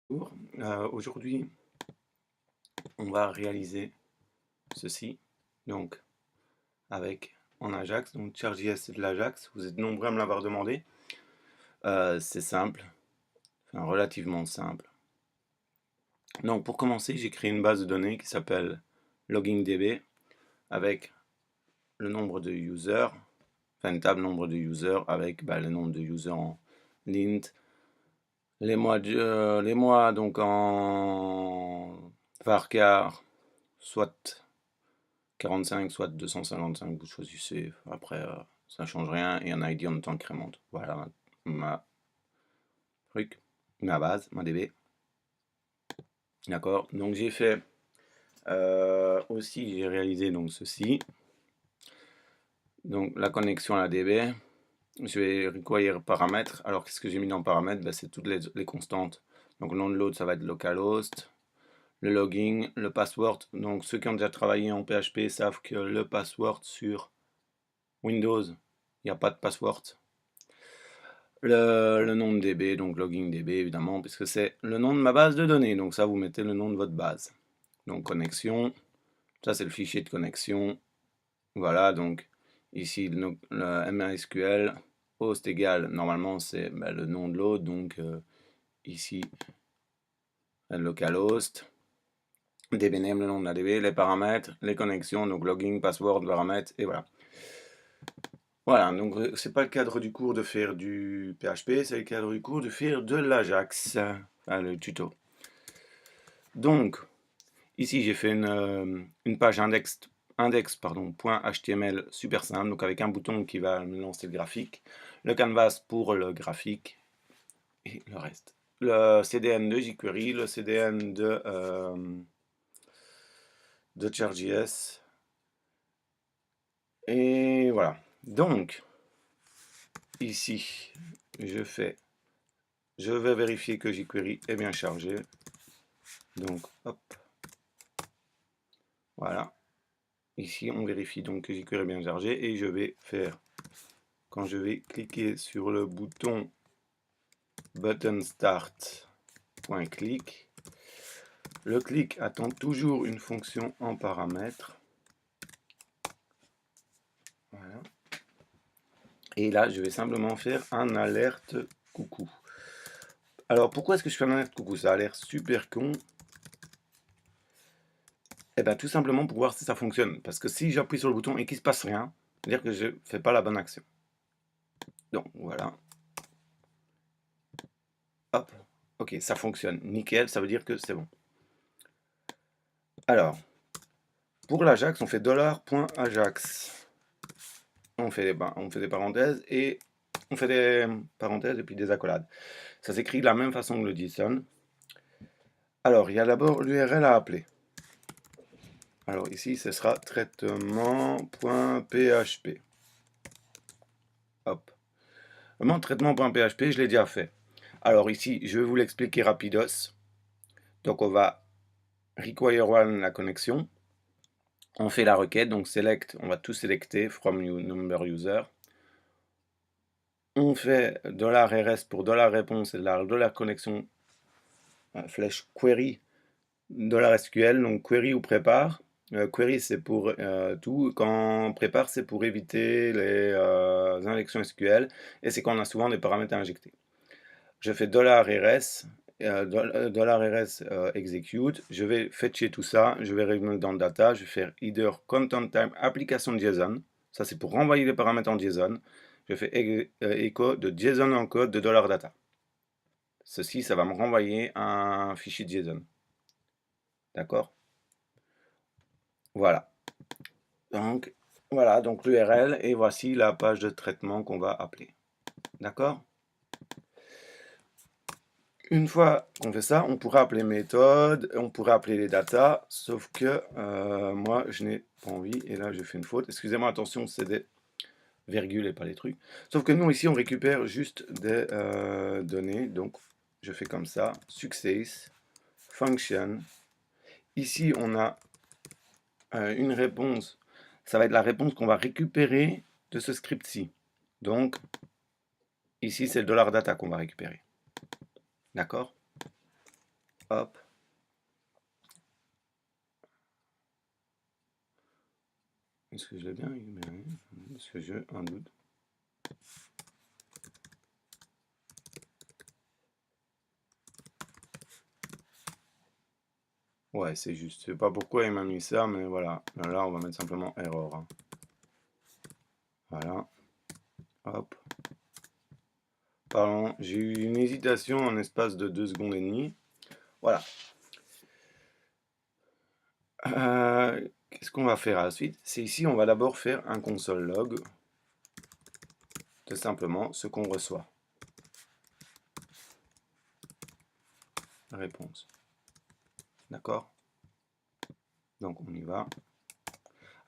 Bonjour. Aujourd'hui, on va réaliser ceci, donc avec en Ajax, donc ChargeJS c'est de l'Ajax, vous êtes nombreux à me l'avoir demandé. C'est simple, enfin relativement simple. Donc pour commencer, j'ai créé une base de données qui s'appelle LoggingDB avec le nombre de users, enfin une table nombre de users avec le nombre de users en l'int, les mois donc en varchar, soit 45, soit 255, vous choisissez. Après, ça change rien. Et un ID en tant incrémente. Voilà ma truc, ma base, ma DB. D'accord. Donc j'ai fait aussi, j'ai réalisé donc ceci. Donc la connexion à la DB. Je vais require paramètres. Alors qu'est-ce que j'ai mis dans paramètres? C'est toutes les constantes. Donc le nom de l'autre, ça va être localhost. Le logging, le password. Donc ceux qui ont déjà travaillé en PHP savent que le password sur Windows, il n'y a pas de password. Le nom de DB, donc logging DB évidemment, puisque c'est le nom de ma base de données. Donc ça, vous mettez le nom de votre base. Donc connexion, ça c'est le fichier de connexion. Voilà, donc ici le MySQL, host égale, normalement c'est le nom de l'autre, donc ici localhost, dbname, le nom de la DB, les paramètres, les connexions, donc logging, password, paramètres, et voilà. Voilà, donc c'est pas le cadre du cours de faire du PHP, c'est le cadre du cours de faire de l'Ajax, enfin, le tuto. Donc, ici j'ai fait une page index.html super simple, donc avec un bouton qui va me lancer le graphique, le canvas pour le graphique et le reste. Le CDN de jQuery, le CDN de ChargeJS, et voilà. Donc, ici, je vais vérifier que jQuery est bien chargé. Donc, hop, voilà. Ici, on vérifie donc que jQuery est bien chargé et je vais faire, quand je vais cliquer sur le bouton button start.click, le clic attend toujours une fonction en paramètres. Voilà. Et là, je vais simplement faire un alerte coucou. Alors, pourquoi est-ce que je fais un alerte coucou? Ça a l'air super con. Eh bien, tout simplement pour voir si ça fonctionne. Parce que si j'appuie sur le bouton et qu'il ne se passe rien, c'est-à-dire que je ne fais pas la bonne action. Donc, voilà. Hop. Ok, ça fonctionne. Nickel, ça veut dire que c'est bon. Alors, pour l'Ajax, on fait $.ajax. On fait des parenthèses et on fait des parenthèses et puis des accolades. Ça s'écrit de la même façon que le JSON. Alors, il y a d'abord l'URL à appeler. Alors ici, ce sera traitement.php. Hop. Vraiment, traitement.php, je l'ai déjà fait. Alors ici, je vais vous l'expliquer rapidos. Donc on va require one la connexion. On fait la requête, donc select, on va tout sélecter from number user. On fait $rs pour $réponse et $, connexion flèche query $SQL, donc query ou prépare. Query c'est pour tout, quand prépare c'est pour éviter les injections SQL et c'est quand on a souvent des paramètres à injecter. Je fais $rs, $rs execute, je vais fetcher tout ça, je vais revenir dans le data, je vais faire either content type application JSON, ça c'est pour renvoyer les paramètres en JSON, je fais echo de JSON en code de $data. Ceci, ça va me renvoyer un fichier JSON. D'accord? Voilà. Donc, voilà, donc l'URL, et voici la page de traitement qu'on va appeler. D'accord? Une fois qu'on fait ça, on pourra appeler méthode, on pourra appeler les datas, sauf que moi, je n'ai pas envie, et là, j'ai fait une faute. Excusez-moi, attention, c'est des virgules et pas les trucs. Sauf que nous, ici, on récupère juste des données, donc je fais comme ça, success, function. Ici, on a une réponse, ça va être la réponse qu'on va récupérer de ce script-ci. Donc, ici, c'est le $data qu'on va récupérer. D'accord? hop. Est-ce que je l'ai bien mis? Est-ce que j'ai un doute? Ouais, c'est juste. Je sais pas pourquoi il m'a mis ça, mais voilà. Là, on va mettre simplement error, hein. Voilà. Hop. Pardon, j'ai eu une hésitation en espace de 2 secondes et demie. Voilà. Qu'est-ce qu'on va faire à la suite? C'est ici, on va d'abord faire un console log. Tout simplement ce qu'on reçoit. Réponse. D'accord? Donc on y va.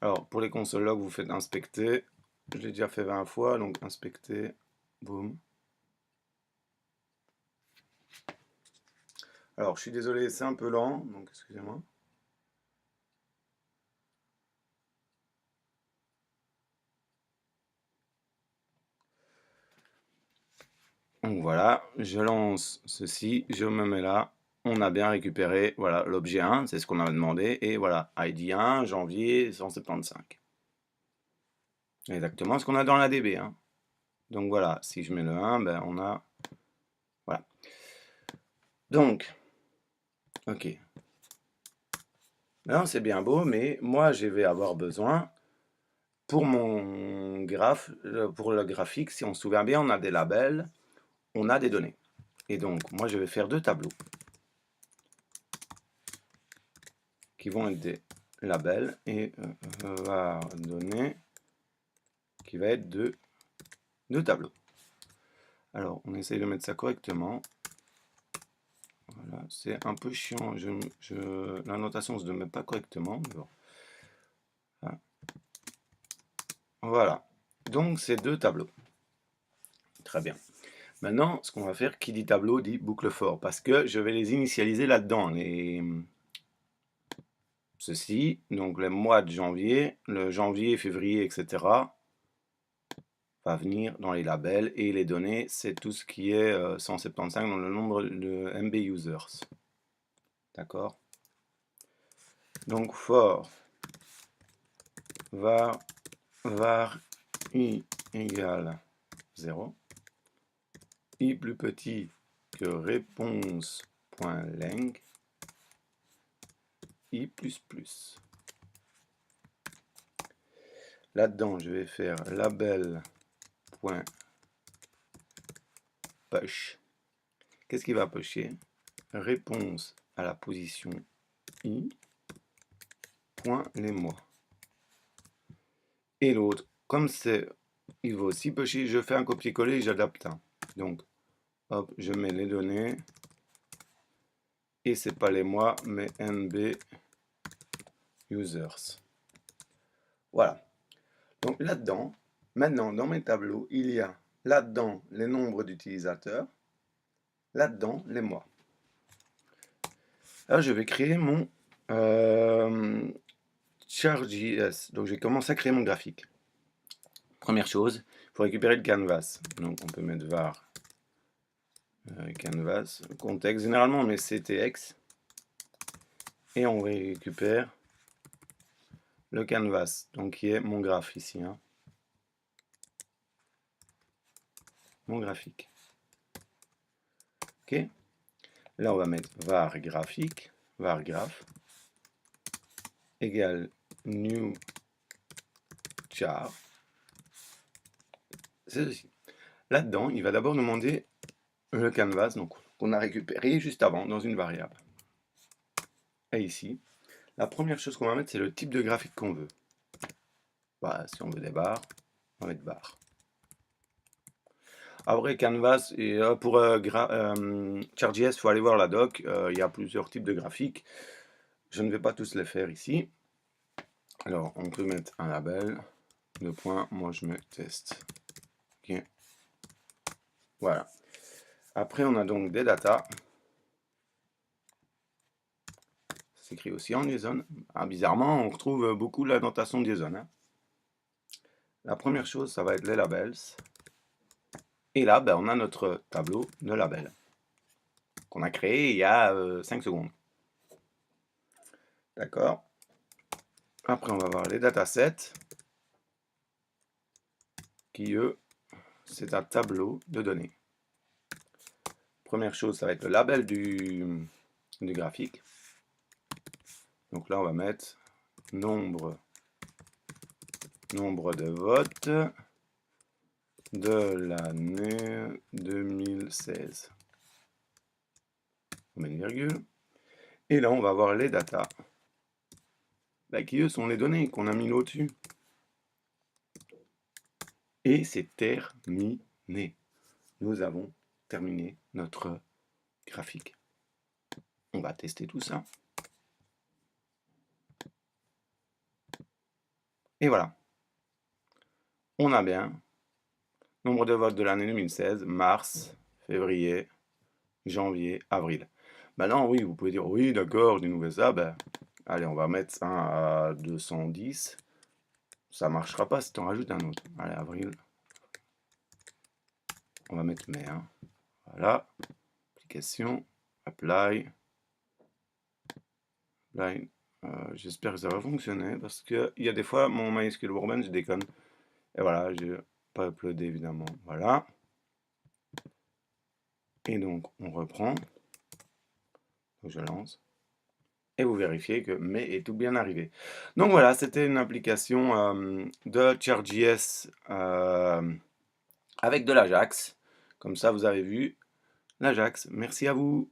Alors pour les console log, vous faites inspecter. Je l'ai déjà fait 20 fois, donc inspecter. Boum. Alors je suis désolé, c'est un peu lent, donc excusez-moi. Donc voilà, je lance ceci, je me mets là. On a bien récupéré, voilà, l'objet 1, c'est ce qu'on avait demandé. Et voilà, ID 1, janvier 175. Exactement ce qu'on a dans la DB, hein. Donc voilà, si je mets le 1, ben on a... Voilà. Donc, ok. Maintenant c'est bien beau, mais moi je vais avoir besoin, pour mon graphe, pour le graphique, si on se souvient bien, on a des labels, on a des données. Et donc, moi je vais faire 2 tableaux qui vont être des labels et va donner qui va être de 2 tableaux. Alors, on essaye de mettre ça correctement. Voilà, c'est un peu chiant. La notation ne se met pas correctement. Mais bon. Voilà. Donc, c'est 2 tableaux. Très bien. Maintenant, ce qu'on va faire, qui dit tableau dit boucle for, parce que je vais les initialiser là-dedans. Ceci, donc les mois de janvier, le janvier, février, etc. va venir dans les labels et les données, c'est tout ce qui est 175 dans le nombre de MB users. D'accord? Donc for var i égale 0, i plus petit que réponse.length, i plus plus. Là-dedans, je vais faire label.push. Qu'est-ce qu'il va pusher? Réponse à la position i, point les mois. Et l'autre, comme c'est, il va aussi pusher, je fais un copier-coller et j'adapte un. Donc, hop, je mets les données. Et c'est pas les mois, mais MB users. Voilà. Donc là-dedans, maintenant dans mes tableaux, il y a là-dedans les nombres d'utilisateurs, là-dedans les mois. Là, je vais créer mon char.js. Donc, j'ai commencé à créer mon graphique. Première chose, il faut récupérer le canvas. Donc, on peut mettre var canvas, contexte. Généralement, on met ctx et on récupère le canvas, donc qui est mon graphe ici, hein. Mon graphique. Ok. Là, on va mettre var graphique, var graph égale new char. C'est ceci. Là-dedans, il va d'abord nous demander le canvas, donc qu'on a récupéré juste avant dans une variable. Et ici, la première chose qu'on va mettre, c'est le type de graphique qu'on veut. Voilà, si on veut des barres, on va mettre barres. Après, canvas, et pour char.js, il faut aller voir la doc, il y a plusieurs types de graphiques. Je ne vais pas tous les faire ici. Alors, on peut mettre un label, deux points, moi je mets test. Ok. Voilà. Après, on a donc des datas. Ça s'écrit aussi en JSON. Ah, bizarrement, on retrouve beaucoup la notation JSON, hein. La première chose, ça va être les labels. Et là, ben, on a notre tableau de labels. qu'on a créé il y a 5 secondes. D'accord. Après, on va voir les datasets qui, eux, c'est un tableau de données. Première chose, ça va être le label du graphique. Donc là, on va mettre nombre de votes de l'année 2016. On met une virgule. Et là, on va voir les datas, qui eux sont les données qu'on a mis là au-dessus. Et c'est terminé. Nous avons terminé notre graphique. On va tester tout ça. Et voilà. On a bien nombre de votes de l'année 2016, mars, février, janvier, avril. Maintenant, oui, vous pouvez dire, oui, d'accord, j'ai nouveau ça. Ben, allez, on va mettre ça à 210. Ça ne marchera pas si tu en rajoutes un autre. Allez, avril. On va mettre mai. Hein. Voilà. Application. Apply. Apply. J'espère que ça va fonctionner parce qu'il y a des fois, mon MySQL Workbench, je déconne. Et voilà, je n'ai pas uploadé évidemment. Voilà. Et donc, on reprend. Je lance. Et vous vérifiez que mai est tout bien arrivé. Donc voilà, c'était une application de Chart.js avec de l'Ajax. Comme ça, vous avez vu l'Ajax. Merci à vous.